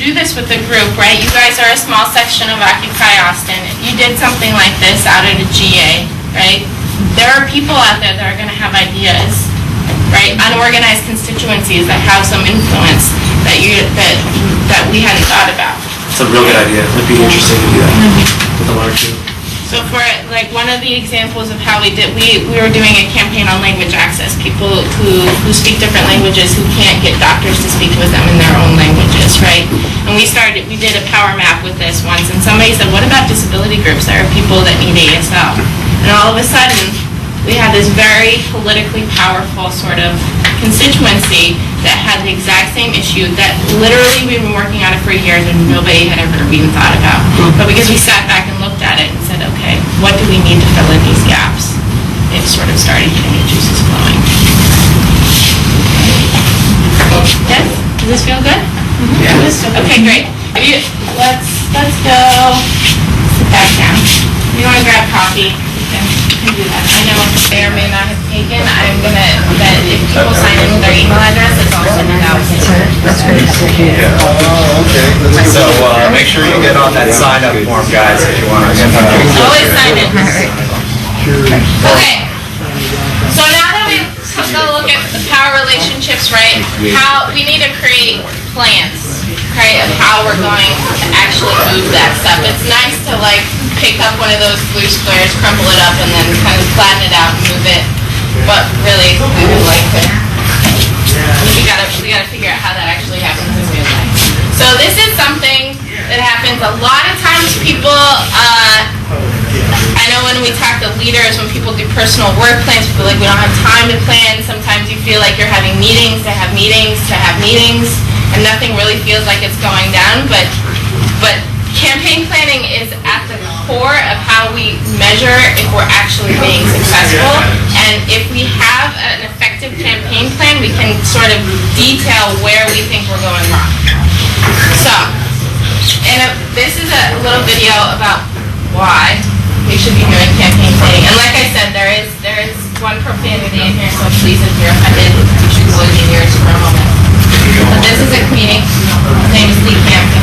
do this with a group, right? You guys are a small section of Occupy Austin. If you did something like this out at a GA, right? There are people out there that are going to have ideas, right? Unorganized constituencies that have some influence that we hadn't thought about. It's a real good idea. It'd be interesting to do that with a large group. So for like one of the examples of how we did, we were doing a campaign on language access. People who speak different languages who can't get doctors to speak with them in their own languages, right? And we did a power map with this once, and somebody said, what about disability groups? There are people that need ASL. And all of a sudden, we had this very politically powerful sort of constituency that had the exact same issue that literally we've been working on it for years and nobody had ever even thought about. But because we sat back and looked at it and said, okay, what do we need to fill in these gaps? It sort of started getting the juices flowing. Yes? Does this feel good? Yeah. Okay, great. Let's go sit back down. If you want to grab coffee, you can do that. I know they or may not have taken. I'm going to, that if people sign in with their email address, it's all sent out. That's great. So make sure you get on that sign-up form, guys, if you want to get Always sign in. Okay. So now that we've taken a look at the power relationships, right, how we need to create plans, right, of how we're going to actually move that stuff. It's nice to like pick up one of those blue squares, crumple it up, and then kind of flatten it out and move it. But really, we would like to. We gotta figure out how that actually happens in real life. So this is something that happens a lot of times. People, I know when we talk to leaders, when people do personal work plans, people are like, we don't have time to plan. Sometimes you feel like you're having meetings to have meetings to have meetings, and nothing really feels like it's going down. But campaign planning is at the core of how we measure if we're actually being successful. And if we have an effective campaign plan, we can sort of detail where we think we're going wrong. So, this is a little video about why we should be doing campaign planning. And like I said, there is one profanity in here, so please, if you're offended, you should close your ears for a moment. But this is a comedian. His name is Lee Campion.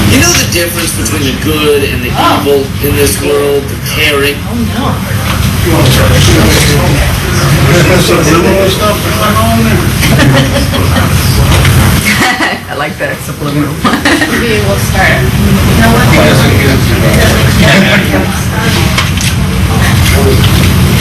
You know the difference between the good and the evil in this world, the caring? Oh no. I like that, it's subliminal. Maybe we'll start.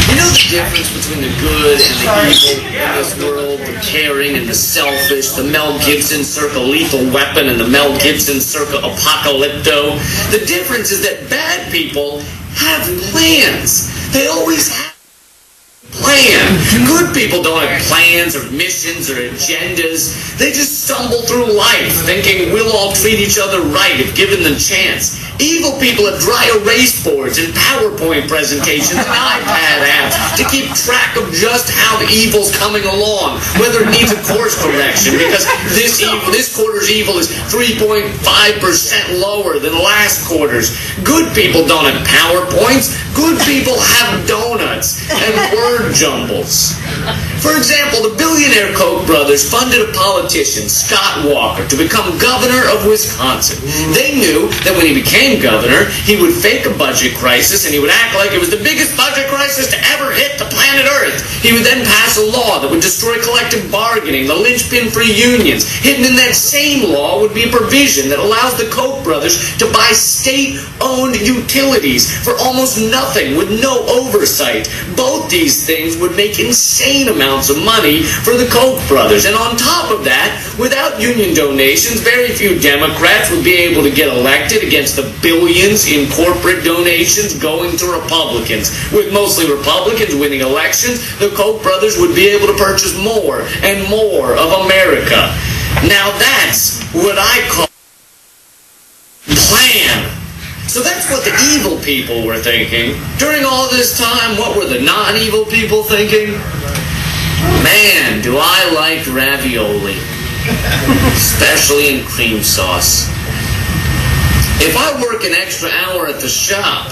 You know the difference between the good and the evil in this world, the caring and the selfish, the Mel Gibson circa Lethal Weapon and the Mel Gibson circa Apocalypto? The difference is that bad people have plans. They always have plan. Good people don't have plans or missions or agendas. They just stumble through life thinking we'll all treat each other right if given the chance. Evil people have dry erase boards and PowerPoint presentations and iPad apps to keep track of just how the evil's coming along, whether it needs a course correction, because this quarter's evil is 3.5% lower than last quarter's. Good people don't have PowerPoints. Good people have donuts and word jumbles. For example, the billionaire Koch brothers funded a politician, Scott Walker, to become governor of Wisconsin. They knew that when he became governor, he would fake a budget crisis and he would act like it was the biggest budget crisis to ever hit the planet Earth. He would then pass a law that would destroy collective bargaining, the linchpin for unions. Hidden in that same law would be a provision that allows the Koch brothers to buy state-owned utilities for almost nothing with no oversight. Both these things would make insane amounts of money for the Koch brothers. And on top of that, without union donations, very few Democrats would be able to get elected against the billions in corporate donations going to Republicans. With mostly Republicans winning elections, the Koch brothers would be able to purchase more and more of America. Now that's what I call plan. So that's what the evil people were thinking. During all this time, what were the non-evil people thinking? Man, do I like ravioli. Especially in cream sauce. If I work an extra hour at the shop,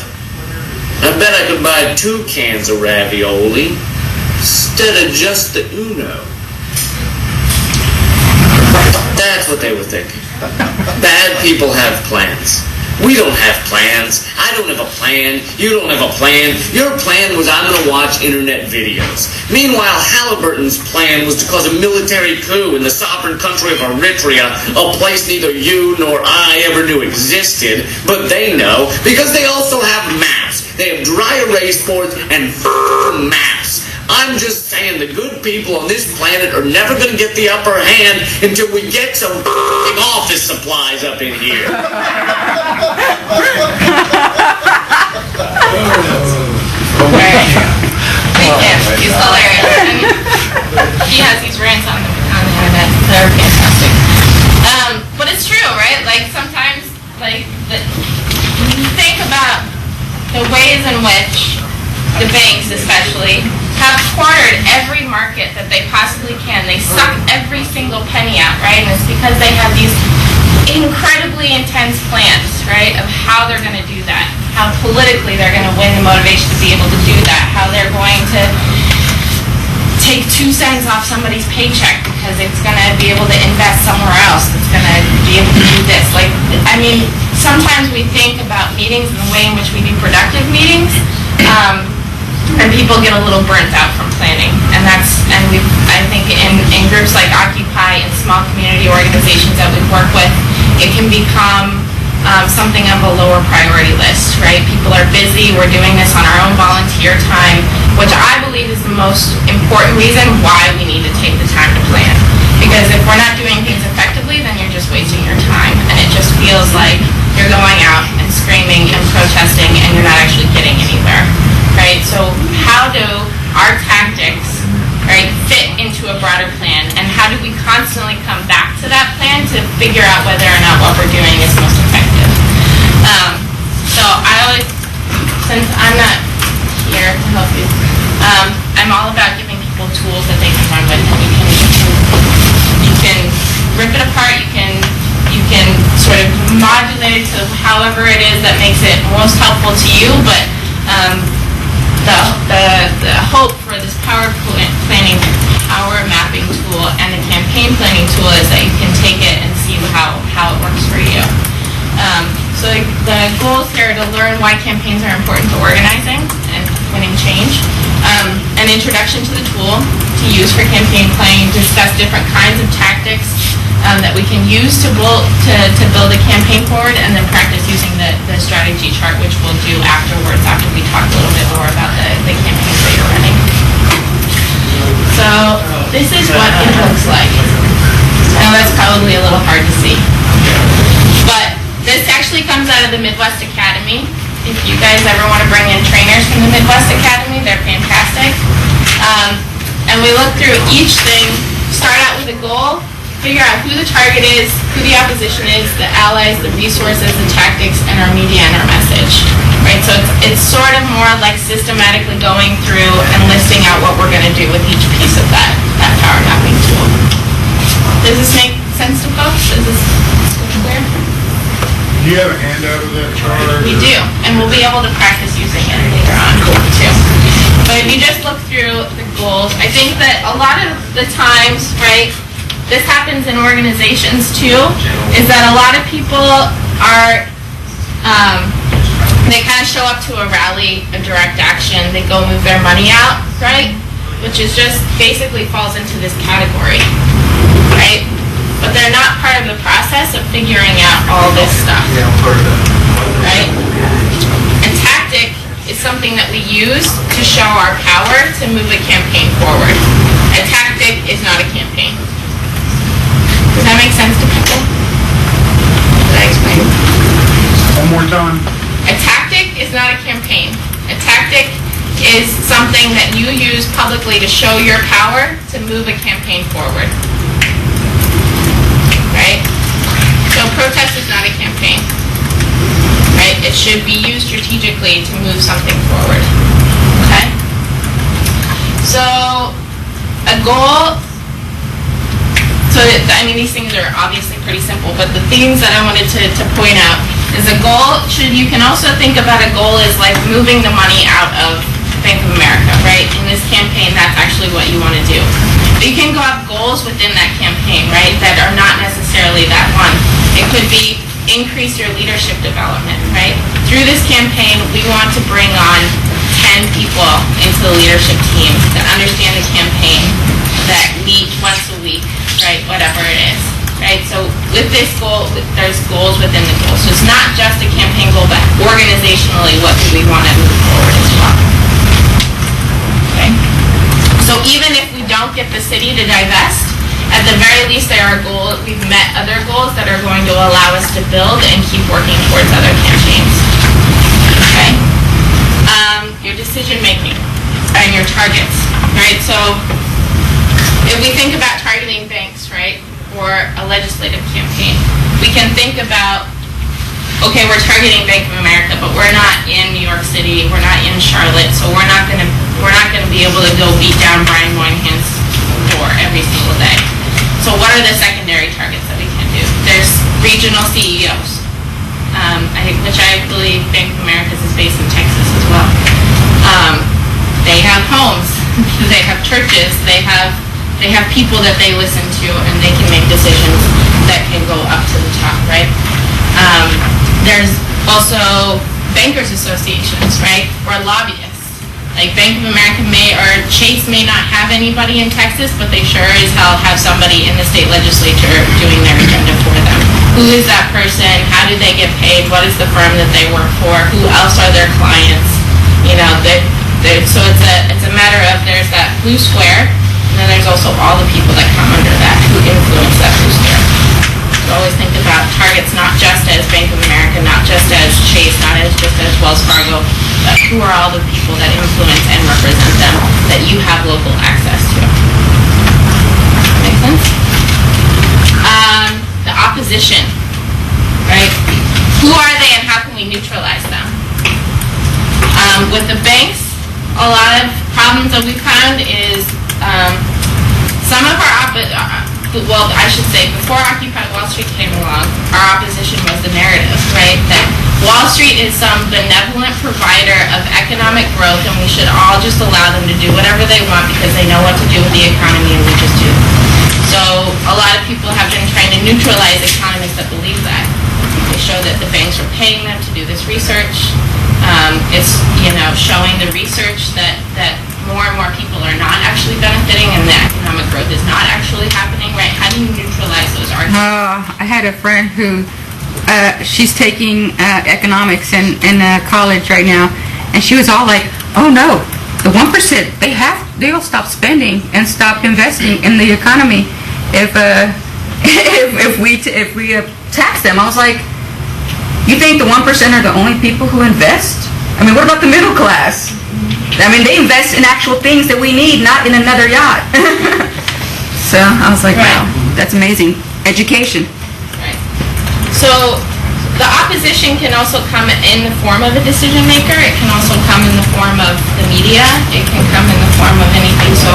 I bet I could buy 2 cans of ravioli instead of just the Uno. That's what they were thinking. Bad people have plans. We don't have plans. I don't have a plan. You don't have a plan. Your plan was I'm going to watch internet videos. Meanwhile, Halliburton's plan was to cause a military coup in the sovereign country of Eritrea, a place neither you nor I ever knew existed, but they know because they also have maps. They have dry erase boards and maps. I'm just saying the good people on this planet are never going to get the upper hand until we get some office supplies up in here. Thank him. He's hilarious. I mean, he has these rants on the internet that are fantastic. But it's true, right? Like sometimes, like when you think about the ways in which the banks, especially, have cornered every market that they possibly can. They suck every single penny out, right? And it's because they have these incredibly intense plans, right, of how they're going to do that, how politically they're going to win the motivation to be able to do that, how they're going to take 2 cents off somebody's paycheck because it's going to be able to invest somewhere else. It's going to be able to do this. Like, I mean, sometimes we think about meetings and the way in which we do productive meetings, and people get a little burnt out from planning. And I think in groups like Occupy and small community organizations that we work with, it can become something of a lower priority list, right? People are busy, we're doing this on our own volunteer time, which I believe is the most important reason why we need to take the time to plan. Because if we're not doing things effectively, then you're just wasting your time. And it just feels like you're going out and screaming and protesting and you're not actually getting anywhere. Right? So how do our tactics, right, fit into a broader plan, and how do we constantly come back to that plan to figure out whether or not what we're doing is most effective? So I always, since I'm not here to help you, I'm all about giving people tools that they can run with, and you can rip it apart, you can sort of modulate it to however it is that makes it most helpful to you, but the hope for this power mapping tool and the campaign planning tool is that you can take it and see how it works for you. So the goals here are to learn why campaigns are important to organizing and winning change, an introduction to the tool to use for campaign planning, discuss different kinds of tactics that we can use to build a campaign forward, and then practice using the strategy chart, which we'll do afterwards after we talk a little bit more about the campaigns that you're running. So this is what it looks like. Now that's probably a little hard to see. But this actually comes out of the Midwest Academy. If you guys ever want to bring in trainers from the Midwest Academy, they're fantastic. And we look through each thing, start out with a goal, figure out who the target is, who the opposition is, the allies, the resources, the tactics, and our media and our message. Right? So it's sort of more like systematically going through and listing out what we're going to do with each piece of that power mapping tool. Does this make sense to folks? Is this clear? Do you have a handout of that chart? We do, and we'll be able to practice using it later on too. But if you just look through the goals, I think that a lot of the times, right, this happens in organizations too, is that a lot of people are, they kind of show up to a rally, a direct action, they go move their money out, right? Which is just basically falls into this category, right? But they're not part of the process of figuring out all this stuff, right? A tactic is something that we use to show our power to move a campaign forward. A tactic is not a campaign. Does that make sense to people? Did I explain? One more time. A tactic is not a campaign. A tactic is something that you use publicly to show your power to move a campaign forward. Right? So protest is not a campaign. Right? It should be used strategically to move something forward. Okay? So a goal, so I mean these things are obviously pretty simple, but the themes that I wanted to point out is a goal you can also think about a goal as like moving the money out of Bank of America, right? In this campaign, that's actually what you want to do. But you can go have goals within that campaign, right, that are not necessarily that one. It could be increase your leadership development, right? Through this campaign, we want to bring on 10 people into the leadership team that understand the campaign, that meet once a week, right, whatever it is, right? So with this goal, there's goals within the goal. So it's not just a campaign goal, but organizationally, what do we want to move forward as well? Okay? So even if we don't get the city to divest, at the very least there are goals, we've met other goals that are going to allow us to build and keep working towards other campaigns. Okay? Your decision making and your targets, right? So if we think about targeting banks, right, or a legislative campaign, we can think about, okay, we're targeting Bank of America, but we're not in New York City, we're not in Charlotte, so we're not gonna be able to go beat down Brian Moynihan's door every single day. So what are the secondary targets that we can do? There's regional CEOs, which I believe Bank of America is based in Texas as well. They have homes, they have churches, they have people that they listen to, and they can make decisions that can go up to the top, right? There's also bankers associations, right, or lobbyists. Like Bank of America or Chase may not have anybody in Texas, but they sure as hell have somebody in the state legislature doing their agenda for them. Who is that person? How do they get paid? What is the firm that they work for? Who else are their clients? You know, so it's a matter of there's that blue square, and then there's also all the people that come under that who influence that blue square. So always think about targets not just as Bank of America, not just as Chase, not just as Wells Fargo, but who are all the people that influence and represent them that you have local access to. Make sense? The opposition, right? Who are they and how can we neutralize them? With the banks, a lot of problems that we found is some of our well, I should say, before Occupy Wall Street came along, our opposition was the narrative, right? That Wall Street is some benevolent provider of economic growth and we should all just allow them to do whatever they want because they know what to do with the economy and we just do. So a lot of people have been trying to neutralize economists that believe that. They show that the banks are paying them to do this research. It's, showing the research that more and more people are not actually benefiting and the economic growth is not actually happening, right? How do you neutralize those arguments? I had a friend who, she's taking economics in college right now, and she was all like, oh no, the 1%, they'll stop spending and stop investing in the economy if we tax them. I was like, you think the 1% are the only people who invest? I mean, what about the middle class? I mean, they invest in actual things that we need, not in another yacht. So I was like, wow, that's amazing. Education. Right. So the opposition can also come in the form of a decision maker. It can also come in the form of the media. It can come in the form of anything. So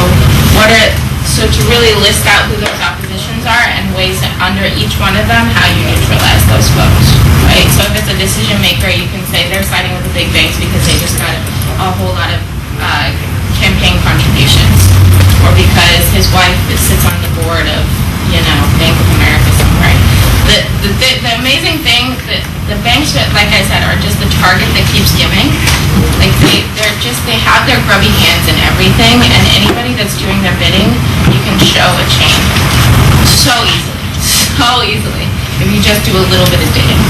to really list out who those oppositions are and ways that under each one of them, how you neutralize those folks, right? So if it's a decision maker, you can say they're siding with the big banks because they just got a whole lot of campaign contributions, or because his wife sits on the board of, Bank of America somewhere. The amazing thing that the banks, like I said, are just the target that keeps giving. Like they have their grubby hands in everything, and anybody that's doing their bidding, you can show a change so easily if you just do a little bit of digging.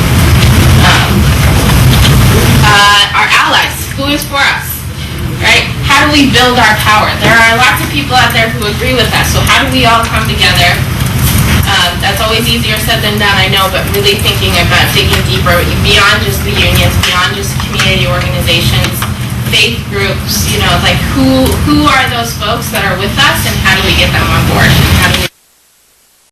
Our allies, who is for us, right? How do we build our power? There are lots of people out there who agree with us, so how do we all come together? That's always easier said than done, I know, but really thinking about digging deeper beyond just the unions, beyond just community organizations, faith groups, like who are those folks that are with us and how do we get them on board? How do we